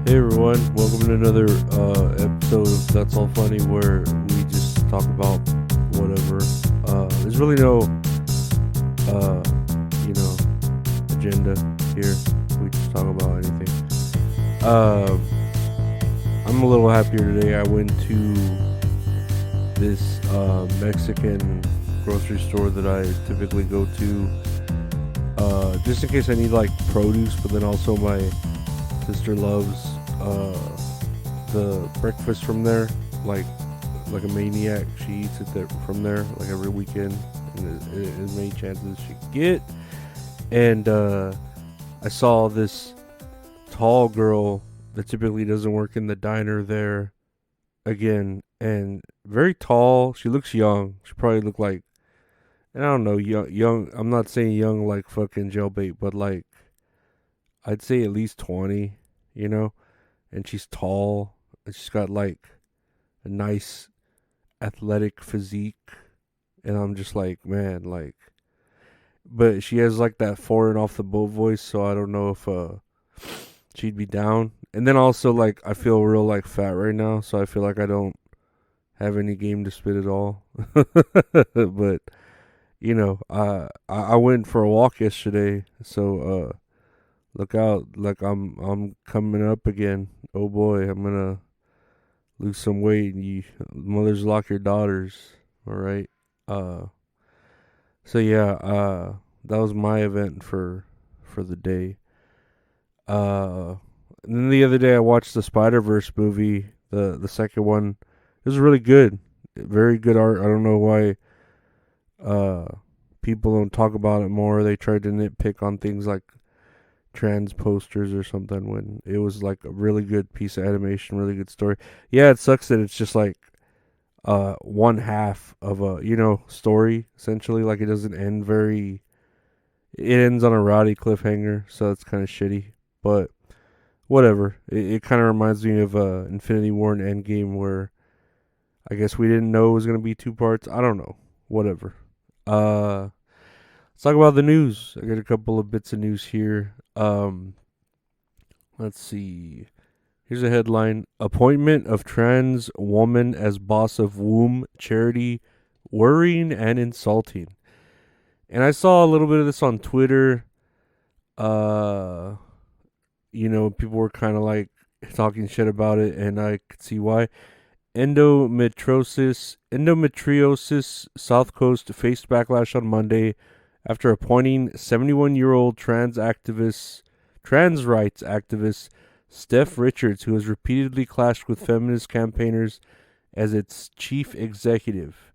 Hey everyone, welcome to another episode of That's All Funny, where we just talk about whatever. There's really no, uh, agenda here. We just talk about anything. Um, I'm a little happier today. I went to this Mexican grocery store that I typically go to, just in case I need like produce, but then also my sister loves the breakfast from there, like a maniac. She eats it there from there like every weekend, and as many chances as she can get. And I saw this tall girl that typically doesn't work in the diner there again, and very tall. She looks young. She probably look like, and I don't know, young. I'm not saying young like fucking jailbait, but like I'd say at least 20, you know. And she's tall, and she's got like a nice athletic physique, and I'm just like, man, like, but she has like that foreign off the boat voice, so I don't know if she'd be down. And then also like I feel real like fat right now, so I feel like I don't have any game to spit at all. But I went for a walk yesterday, so look out, like I'm coming up again. Oh boy, I'm gonna lose some weight. You mothers lock your daughters. All right. Uh so yeah, that was my event for the day. Uh and then the other day I watched the Spider-Verse movie, the second one. It was really good. Very good art. I don't know why uh people don't talk about it more. They tried to nitpick on things like trans posters or something when it was like a really good piece of animation, really good story. Yeah, it sucks that it's just like one half of a, story essentially. Like it doesn't end very, it ends on a rowdy cliffhanger, so it's kind of shitty. But whatever. It kind of reminds me of Infinity War and Endgame, where I guess we didn't know it was going to be two parts. I don't know. Whatever. Let's talk about the news. I got a couple of bits of news here. Let's see. Here's a headline: Appointment of trans woman as boss of womb charity, worrying and insulting. And I saw a little bit of this on Twitter. Uh, people were kind of like talking shit about it, and I could see why. Endometriosis South Coast faced backlash on Monday after appointing 71-year-old trans rights activist Steph Richards, who has repeatedly clashed with feminist campaigners, as its chief executive.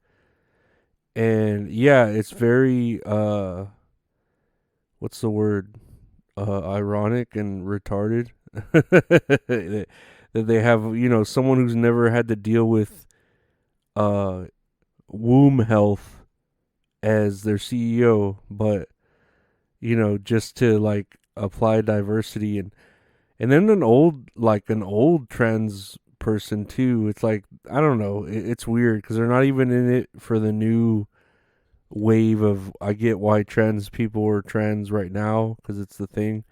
And yeah, it's very what's the word? Ironic and retarded that they have, someone who's never had to deal with uh womb health as their CEO, but just to like apply diversity, and then an old trans person too. It's like, I don't know, it's weird because they're not even in it for the new wave of, I get why trans people are trans right now because it's the thing,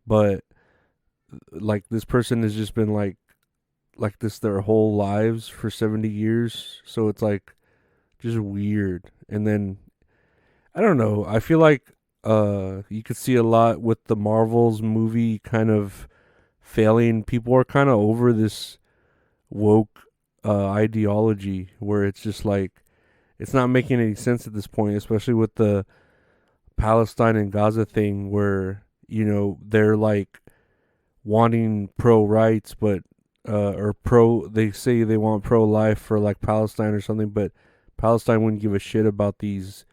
but like this person has just been like this their whole lives for 70 years, so it's like just weird. And then I don't know, I feel like you could see a lot with the Marvels movie kind of failing. People are kind of over this woke ideology where it's just like it's not making any sense at this point, especially with the Palestine and Gaza thing, where they're like wanting pro rights, but or pro, they say they want pro life for like Palestine or something, but Palestine wouldn't give a shit about these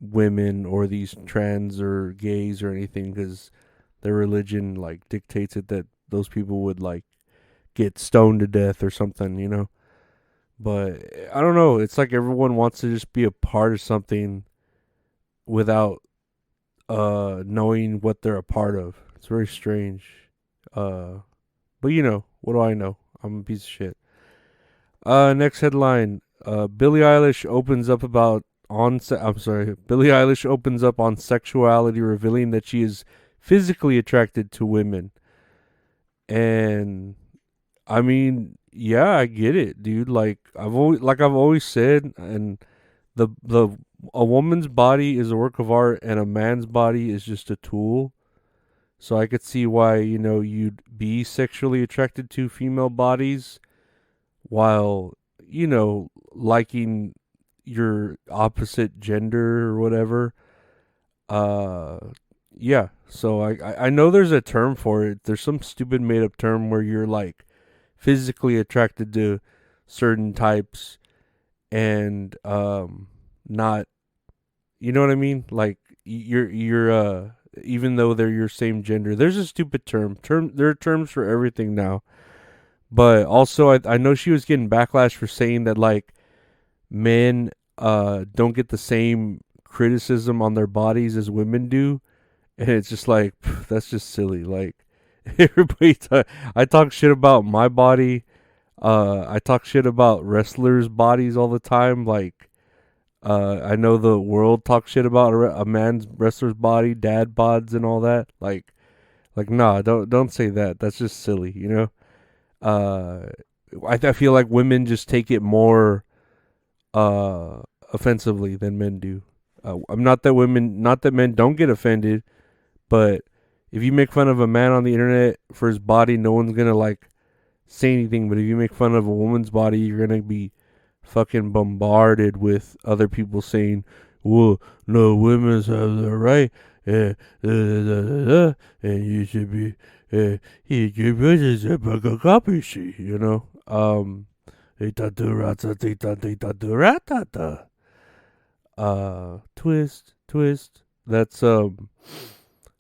women or these trans or gays or anything because their religion like dictates it that those people would like get stoned to death or something. But I don't know, it's like everyone wants to just be a part of something without knowing what they're a part of. It's very strange. But what do I know? I'm a piece of shit. Next headline. Billie Eilish opens up Billie Eilish opens up on sexuality, revealing that she is physically attracted to women. And I mean, yeah, I get it, dude. I've always said, and the a woman's body is a work of art, and a man's body is just a tool. So I could see why you'd be sexually attracted to female bodies while liking your opposite gender or whatever. Uh, yeah. So I know there's a term for it. There's some stupid made up term where you're like physically attracted to certain types and not, you know what I mean? Like you're even though they're your same gender. There's a stupid term. There are terms for everything now. But also I know she was getting backlash for saying that like men don't get the same criticism on their bodies as women do. And it's just like that's just silly. Like I talk shit about my body. I talk shit about wrestlers' bodies all the time. Like I know the world talks shit about a man's wrestler's body, dad bods, and all that. Like nah, don't say that. That's just silly. Uh, I feel like women just take it more uh offensively than men do. I'm not that men don't get offended, but if you make fun of a man on the internet for his body, no one's gonna like say anything. But if you make fun of a woman's body, you're gonna be fucking bombarded with other people saying, "Well, no, women's have the right, and you should be, you should be a copy sheet," twist, twist.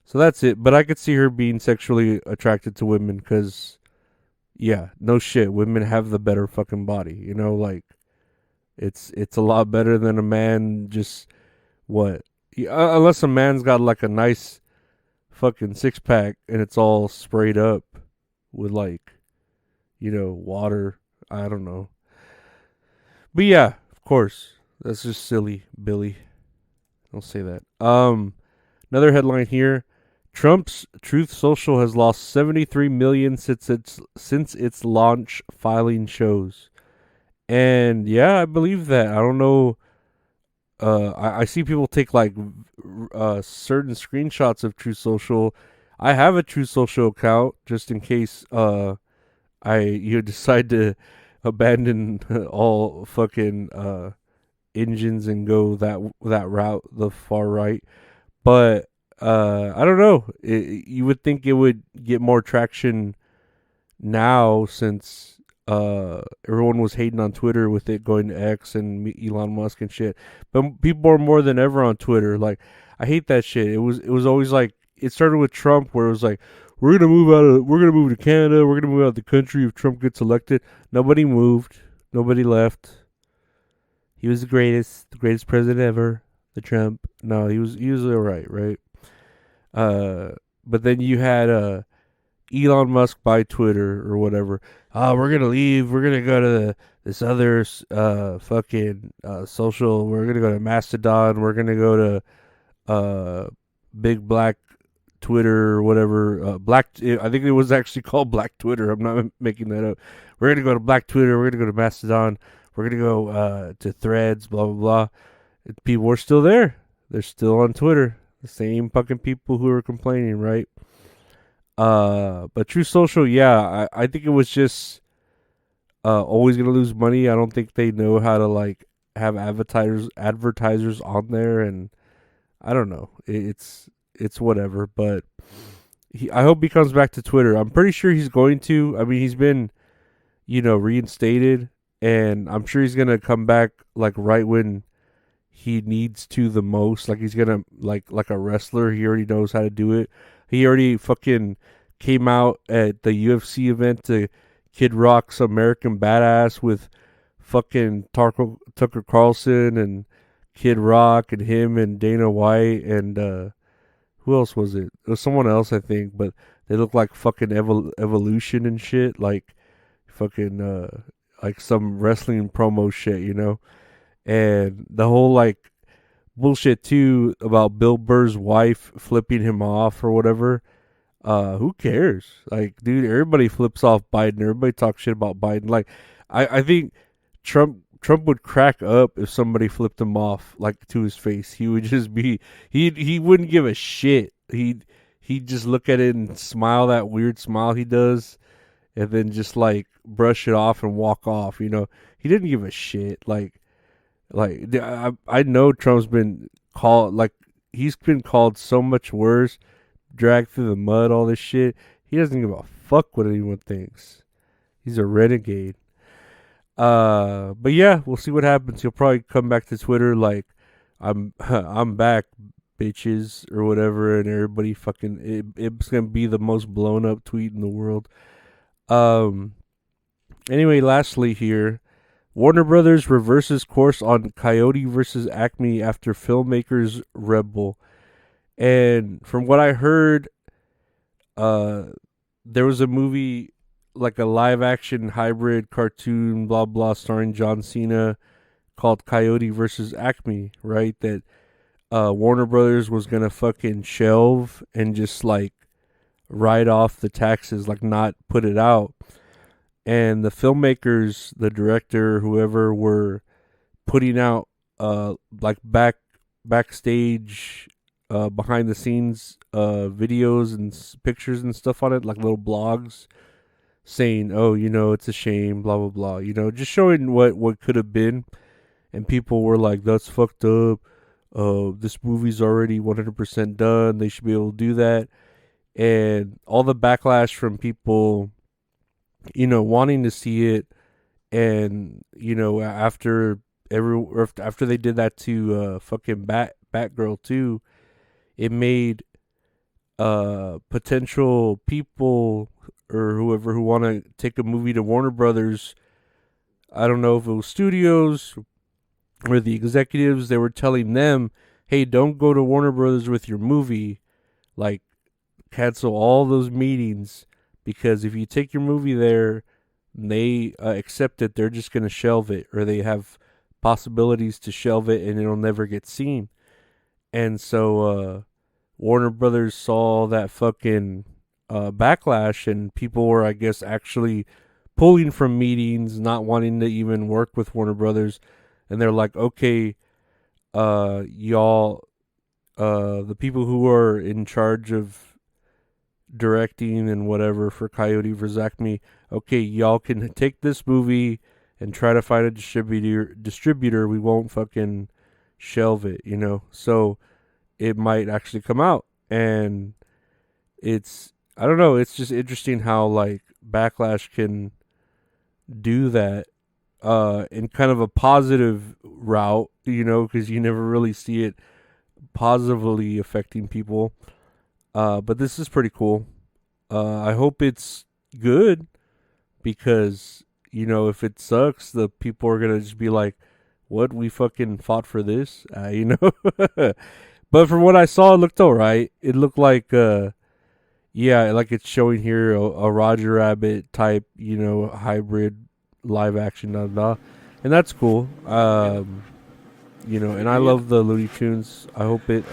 So that's it. But I could see her being sexually attracted to women because, yeah, no shit, women have the better fucking body. Like it's a lot better than a man just what? Unless a man's got like a nice fucking six pack and it's all sprayed up with like water. I don't know. But yeah, of course, that's just silly, Billy. Don't say that. Another headline here: Trump's Truth Social has lost 73 million since its launch, filing shows. And yeah, I believe that. I don't know. I see people take like certain screenshots of True Social. I have a True Social account just in case I you decide to abandon all fucking engines and go that route, the far right. But I don't know. You would think it would get more traction now since everyone was hating on Twitter with it going to X and Elon Musk and shit. But people are more than ever on Twitter. Like I hate that shit. It was always like it started with Trump where it was like we're gonna move to Canada, we're gonna move out of the country if Trump gets elected. Nobody moved. Nobody left. He was the greatest president ever. The Trump. No, he was alright, right? But then you had Elon Musk buy Twitter or whatever. Oh, we're gonna leave. We're gonna go to this other fucking social. We're gonna go to Mastodon. We're gonna go to Big Black Twitter or whatever. I think it was actually called Black Twitter. I'm not making that up. We're gonna go to Black Twitter. We're gonna go to Mastodon. We're gonna go to Threads. Blah blah blah. People are still there. They're still on Twitter. The same fucking people who are complaining, right? But True Social, yeah, I think it was just always gonna lose money. I don't think they know how to like have advertisers on there, and I don't know. It's whatever. But I hope he comes back to Twitter. I'm pretty sure he's going to. I mean, he's been reinstated, and I'm sure he's gonna come back like right when he needs to the most. Like he's gonna like a wrestler. He already knows how to do it. He already fucking came out at the UFC event to Kid Rock's American Badass with fucking Tucker Carlson and Kid Rock and him and Dana White and who else was it? It was someone else, I think, but they look like fucking Evolution and shit, like fucking like some wrestling promo shit. And the whole like bullshit too about Bill Burr's wife flipping him off or whatever. Who cares? Like, dude, everybody flips off Biden. Everybody talks shit about Biden. Like, I think Trump would crack up if somebody flipped him off like to his face. He would just be he wouldn't give a shit. He'd just look at it and smile that weird smile he does, and then just like brush it off and walk off. He didn't give a shit. I know Trump's been called like he's been called so much worse, dragged through the mud, all this shit. He doesn't give a fuck what anyone thinks. He's a renegade. But yeah, we'll see what happens. He'll probably come back to Twitter like, I'm back, bitches, or whatever, and everybody it's gonna be the most blown up tweet in the world. Anyway, lastly here, Warner Brothers reverses course on Coyote versus Acme after filmmakers rebel. And from what I heard, there was a movie, like a live action hybrid cartoon, blah blah, starring John Cena, called Coyote versus Acme, right? That Warner Brothers was gonna fucking shelve and just like write off the taxes, like not put it out. And the filmmakers, the director, whoever, were putting out like backstage, behind the scenes videos and pictures and stuff on it, like little blogs saying, "Oh, it's a shame, blah blah blah." Just showing what could have been, and people were like, "That's fucked up. This movie's already 100% done. They should be able to do that." And all the backlash from people, wanting to see it, and after they did that to fucking Batgirl too, it made potential people or whoever who want to take a movie to Warner Brothers. I don't know if it was studios or the executives. They were telling them, "Hey, don't go to Warner Brothers with your movie. Like, cancel all those meetings, because if you take your movie there, and they accept it, they're just gonna shelve it, or they have possibilities to shelve it, and it'll never get seen." And so Warner Brothers saw that fucking backlash, and people were, I guess, actually pulling from meetings, not wanting to even work with Warner Brothers. And they're like, "Okay, y'all, the people who are in charge of directing and whatever for Coyote vs. Acme, okay, y'all can take this movie and try to find a distributor. We won't fucking shelve it, So it might actually come out." And I don't know, it's just interesting how like backlash can do that in kind of a positive route, because you never really see it positively affecting people. But this is pretty cool. I hope it's good, because if it sucks, the people are gonna just be like, "What, we fucking fought for this?" But from what I saw, it looked alright. It looked like yeah, like it's showing here, a Roger Rabbit type, hybrid live action, and that's cool. And I love the Looney Tunes. I hope it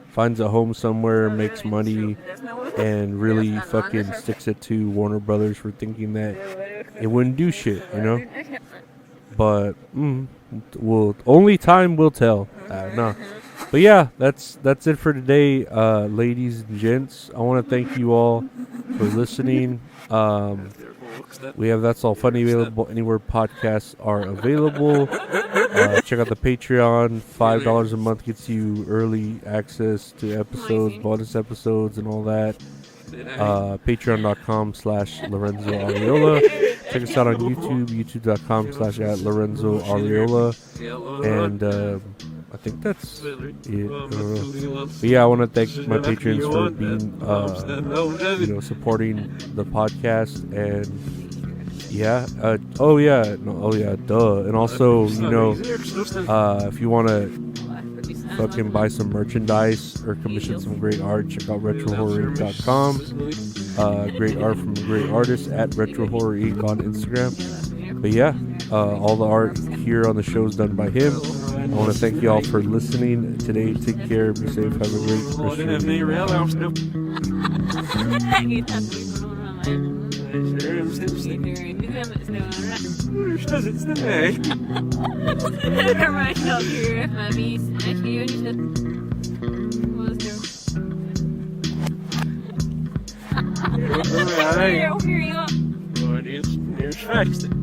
finds a home somewhere, makes money, and really fucking sticks it to Warner Brothers for thinking that it wouldn't do shit, But only time will tell. No. But yeah, that's it for today, ladies and gents. I want to thank you all for listening. We have That's All Funny available anywhere podcasts are available. Check out the Patreon. $5 a month gets you early access to episodes, bonus episodes, and all that. Patreon.com/Lorenzo Ariola. Check us out on YouTube, youtube.com/@Lorenzo Ariola. And I think that's it. But yeah, I want to thank my patrons for being, supporting the podcast. And yeah, duh. And also, if you want to fucking buy some merchandise or commission some great art, check out retrohorrorinc.com. Great art from a great artist at retrohorrorinc on Instagram. But yeah, all the art here on the show is done by him. I want to thank you all for listening today. Take care. Be safe. Have a great Hier, joh. Oh, die is vijfste.